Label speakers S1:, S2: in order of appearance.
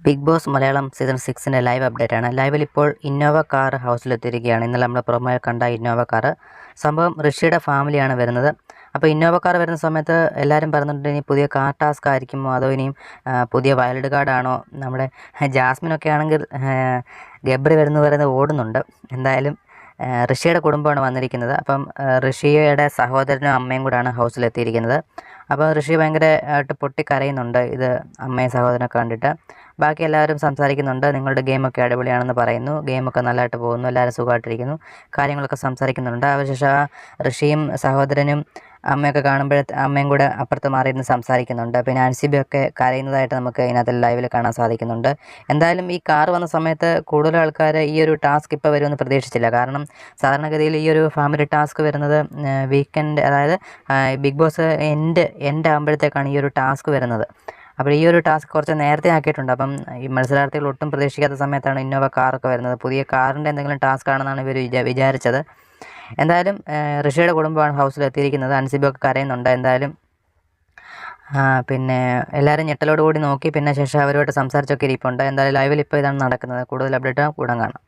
S1: Big Boss Malayalam season 6ൻ്റെ live update ആണ്. ലൈവിൽ ഇപ്പോൾ ഇന്നോവ കാർ ഹൗസിലെത്തിയിരിക്കുകയാണ്. ഇന്നലെ നമ്മൾ പ്രൊമോയിൽ കണ്ട ഇന്നോവ കാർ. സംഭവം ഋഷിയുടെ ഫാമിലിയാണ് വരുന്നത്. അപ്പോൾ ഇന്നോവ കാർ വരുന്ന സമയത്ത് എല്ലാവരും പറയുന്നുണ്ട് ഇനി പുതിയ കാർ ടാസ്ക് ആയിരിക്കുമോ, അതോ ഇനിയും പുതിയ വൈൽഡ് കാർഡാണോ. നമ്മുടെ ജാസ്മിനൊക്കെ ആണെങ്കിൽ ഗബ്രി വരുന്നത് ഓടുന്നുണ്ട്. എന്തായാലും ഋഷിയുടെ കുടുംബമാണ് വന്നിരിക്കുന്നത്. അപ്പം ഋഷിയുടെ സഹോദരനും അമ്മയും കൂടാണ് ഹൗസിലെത്തിയിരിക്കുന്നത്. അപ്പോൾ ഋഷി ഭയങ്കര ആയിട്ട് പൊട്ടിക്കരയുന്നുണ്ട് ഇത് അമ്മയും സഹോദരനൊക്കെ കണ്ടിട്ട്. ബാക്കി എല്ലാവരും സംസാരിക്കുന്നുണ്ട്. നിങ്ങളുടെ ഗെയിമൊക്കെ അടിപൊളിയാണെന്ന് പറയുന്നു. ഗെയിമൊക്കെ നല്ലതായിട്ട് പോകുന്നു, എല്ലാവരും സുഖമായിട്ടിരിക്കുന്നു, കാര്യങ്ങളൊക്കെ സംസാരിക്കുന്നുണ്ട്. അതിനുശേഷം ഋഷിയും സഹോദരനും അമ്മയൊക്കെ അമ്മയും കൂടെ അപ്പുറത്ത് മാറിയിരുന്ന് സംസാരിക്കുന്നുണ്ട്. പിന്നെ അൻസിബയൊക്കെ കരയുന്നതായിട്ട് നമുക്ക് ഇതിനകത്ത് ലൈവിൽ കാണാൻ സാധിക്കുന്നുണ്ട്. എന്തായാലും ഈ കാർ വന്ന സമയത്ത് കൂടുതൽ ആൾക്കാർ ഈ ഒരു ടാസ്ക് ഇപ്പോൾ വരുമെന്ന് പ്രതീക്ഷിച്ചില്ല. കാരണം സാധാരണഗതിയിൽ ഈ ഒരു ഫാമിലി ടാസ്ക് വരുന്നത് വീക്കെൻഡ്, അതായത് ബിഗ് ബോസ് എൻഡ് ആകുമ്പോഴത്തേക്കാണ് ഈ ഒരു ടാസ്ക് വരുന്നത്. അപ്പോൾ ഈ ഒരു ടാസ്ക് കുറച്ച് നേരത്തെ ആക്കിയിട്ടുണ്ട്. അപ്പം ഈ മത്സരാർത്ഥികൾ ഒട്ടും പ്രതീക്ഷിക്കാത്ത സമയത്താണ് ഇന്നോവ കാറൊക്കെ വരുന്നത്. പുതിയ കാറിൻ്റെ എന്തെങ്കിലും ടാസ്ക് ആണെന്നാണ് ഇവർ വിചാരിച്ചത്. എന്തായാലും ഋഷിയുടെ കുടുംബമാണ് ഹൗസിലെത്തിയിരിക്കുന്നത്. അൻസിബൊക്കെ കരയുന്നുണ്ട്. എന്തായാലും പിന്നെ എല്ലാവരും ഞെട്ടലോട് കൂടി നോക്കി, പിന്നെ ശേഷം അവരുമായിട്ട് സംസാരിച്ചൊക്കെ ഇരിപ്പുണ്ട്. എന്തായാലും ലൈവിൽ ഇപ്പോൾ ഇതാണ് നടക്കുന്നത്. കൂടുതൽ അപ്ഡേറ്റ് കൂടാൻ കാണാം.